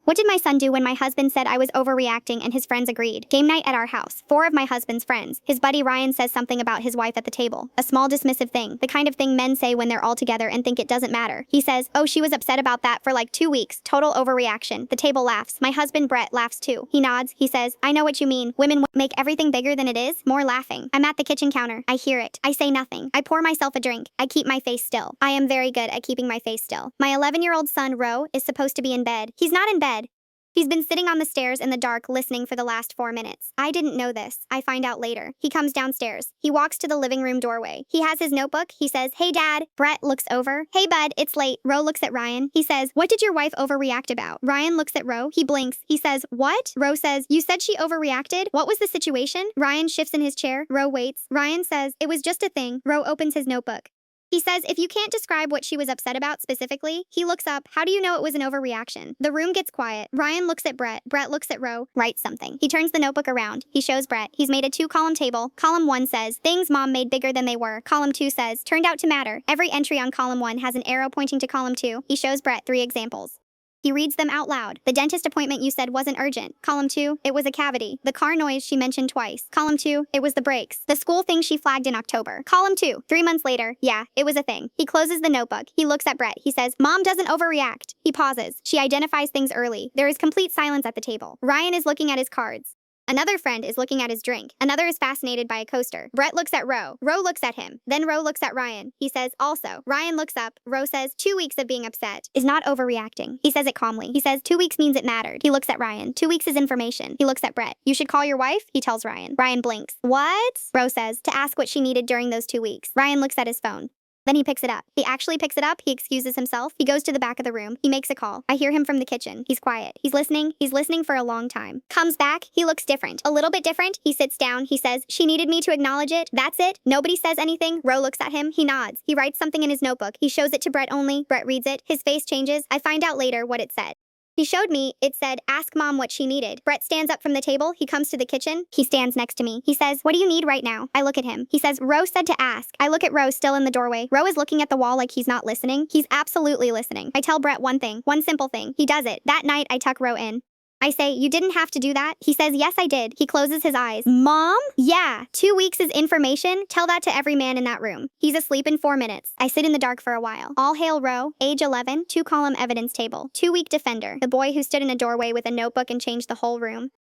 What did my son do when my husband said I was overreacting and his friends agreed? Game night at our house. 4 of my husband's friends. His buddy Ryan says something about his wife at the table. A small dismissive thing. The kind of thing men say when they're all together and think it doesn't matter. He says, oh, she was upset about that for like 2 weeks. Total overreaction. The table laughs. My husband Brett laughs too. He nods. He says, I know what you mean. Women make everything bigger than it is. More laughing. I'm at the kitchen counter. I hear it. I say nothing. I pour myself a drink. I keep my face still. I am very good at keeping my face still. My 11-year-old son, Ro, is supposed to be in bed. He's not in bed. He's been sitting on the stairs in the dark listening for the last 4 minutes. I didn't know this. I find out later. He comes downstairs. He walks to the living room doorway. He has his notebook. He says, hey, Dad. Brett looks over. Hey, bud, it's late. Ro looks at Ryan. He says, what did your wife overreact about? Ryan looks at Ro. He blinks. He says, what? Ro says, you said she overreacted? What was the situation? Ryan shifts in his chair. Ro waits. Ryan says, it was just a thing. Ro opens his notebook. He says if you can't describe what she was upset about specifically, he looks up, how do you know it was an overreaction? The room gets quiet. Ryan looks at Brett. Brett looks at Ro, writes something. He turns the notebook around. He shows Brett. He's made a 2-column table. Column 1 says, things mom made bigger than they were. Column 2 says, turned out to matter. Every entry on column 1 has an arrow pointing to column 2. He shows Brett 3 examples. He reads them out loud. The dentist appointment you said wasn't urgent. Column 2, it was a cavity. The car noise she mentioned twice. Column 2, it was the brakes. The school thing she flagged in October. Column 2, 3 months later, yeah, it was a thing. He closes the notebook. He looks at Brett. He says, Mom doesn't overreact. He pauses. She identifies things early. There is complete silence at the table. Ryan is looking at his cards. Another friend is looking at his drink. Another is fascinated by a coaster. Brett looks at Ro. Ro looks at him. Then Ro looks at Ryan. He says, also. Ryan looks up. Ro says, 2 weeks of being upset is not overreacting. He says it calmly. He says, 2 weeks means it mattered. He looks at Ryan. 2 weeks is information. He looks at Brett. You should call your wife? He tells Ryan. Ryan blinks. What? Ro says, to ask what she needed during those 2 weeks. Ryan looks at his phone. Then he picks it up. He actually picks it up. He excuses himself. He goes to the back of the room. He makes a call. I hear him from the kitchen. He's quiet. He's listening. He's listening for a long time. Comes back. He looks different. A little bit different. He sits down. He says, she needed me to acknowledge it. That's it. Nobody says anything. Ro looks at him. He nods. He writes something in his notebook. He shows it to Brett only. Brett reads it. His face changes. I find out later what it said. He showed me, it said, ask mom what she needed. Brett stands up from the table. He comes to the kitchen. He stands next to me. He says, what do you need right now? I look at him. He says, Ro said to ask. I look at Ro still in the doorway. Ro is looking at the wall like he's not listening. He's absolutely listening. I tell Brett one thing, one simple thing. He does it. That night, I tuck Ro in. I say, you didn't have to do that? He says, yes, I did. He closes his eyes. Mom? Yeah. 2 weeks is information. Tell that to every man in that room. He's asleep in 4 minutes. I sit in the dark for a while. All hail Ro, age 11, 2-column evidence table. 2-week defender. The boy who stood in a doorway with a notebook and changed the whole room.